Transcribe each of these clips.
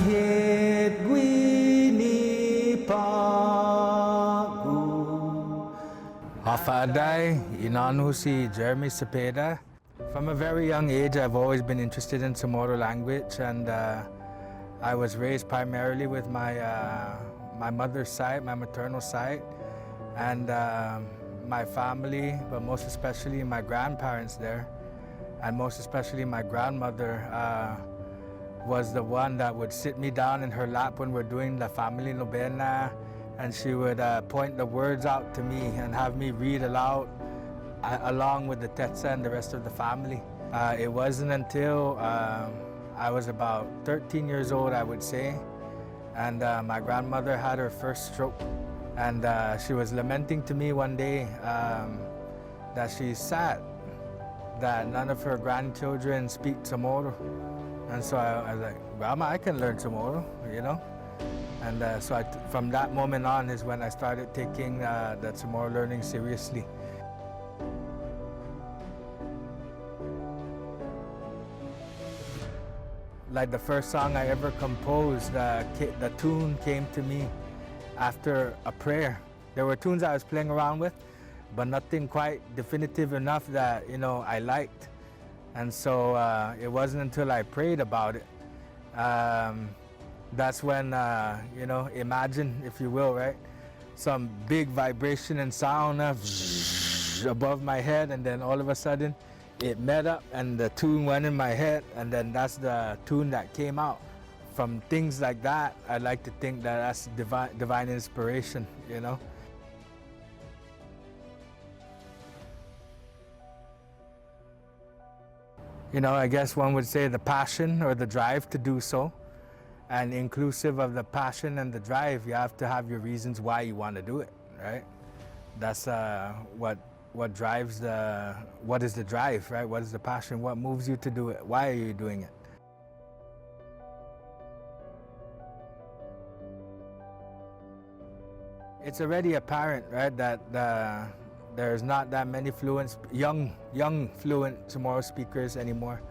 hit gwini pagu. Hafadai, inanu si Jeremy Cepeda. From a very young age, I've always been interested in Chamorro language, and I was raised primarily with my mother's side, my maternal side, and my family, but most especially my grandparents there, and most especially my grandmother was the one that would sit me down in her lap when we're doing the family novena, and she would point the words out to me and have me read aloud along with the tetsa and the rest of the family. It wasn't until I was about 13 years old, I would say, and my grandmother had her first stroke, and she was lamenting to me one day that she's sad that none of her grandchildren speak Chamorro. And so I was like, Grandma, I can learn Chamorro, you know? And so from that moment on is when I started taking the Chamorro learning seriously. Like the first song I ever composed, the tune came to me after a prayer. There were tunes I was playing around with, but nothing quite definitive enough that, you know, I liked. And so it wasn't until I prayed about it. That's when, you know, imagine, if you will, right? Some big vibration and sound above my head, and then all of a sudden, it met up and the tune went in my head, and then that's the tune that came out. From things like that, I like to think that that's divine inspiration, you know? You know, I guess one would say the passion or the drive to do so. And inclusive of the passion and the drive, you have to have your reasons why you want to do it, right? That's what drives what is the drive, right? What is the passion? What moves you to do it? Why are you doing it? It's already apparent, right, that there's not that many young fluent Chamorro speakers anymore.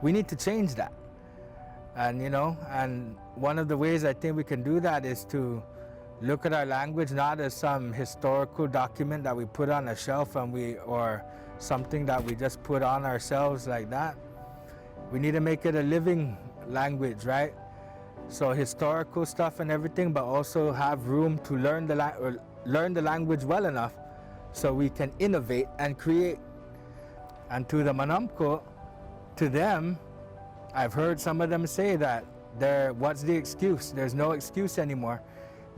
We need to change that. And, you know, and one of the ways I think we can do that is to look at our language not as some historical document that we put on a shelf or something that we just put on ourselves like that. We need to make it a living language, right? So historical stuff and everything, but also have room to learn the language well enough so we can innovate and create. And to the Manamko, to them, I've heard some of them say that what's the excuse? There's no excuse anymore,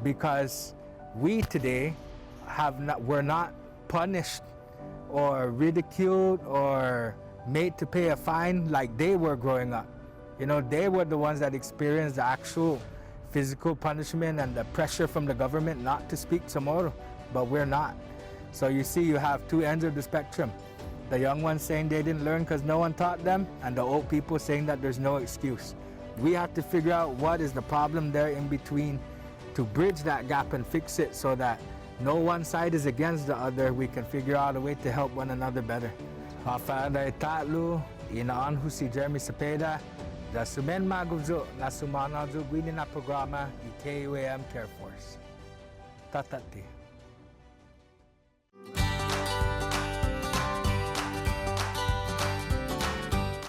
because we today we're not punished or ridiculed or made to pay a fine like they were growing up. You know, they were the ones that experienced the actual physical punishment and the pressure from the government not to speak Chamorro, but we're not. So you see, you have two ends of the spectrum. The young ones saying they didn't learn because no one taught them, and the old people saying that there's no excuse. We have to figure out what is the problem there in between to bridge that gap and fix it so that no one side is against the other. We can figure out a way to help one another better. Untitled Chapter, si Jeremy Cepeda, da sumen magubzo na sumana zo gwini na programa i KUAM Care Force. Tatati.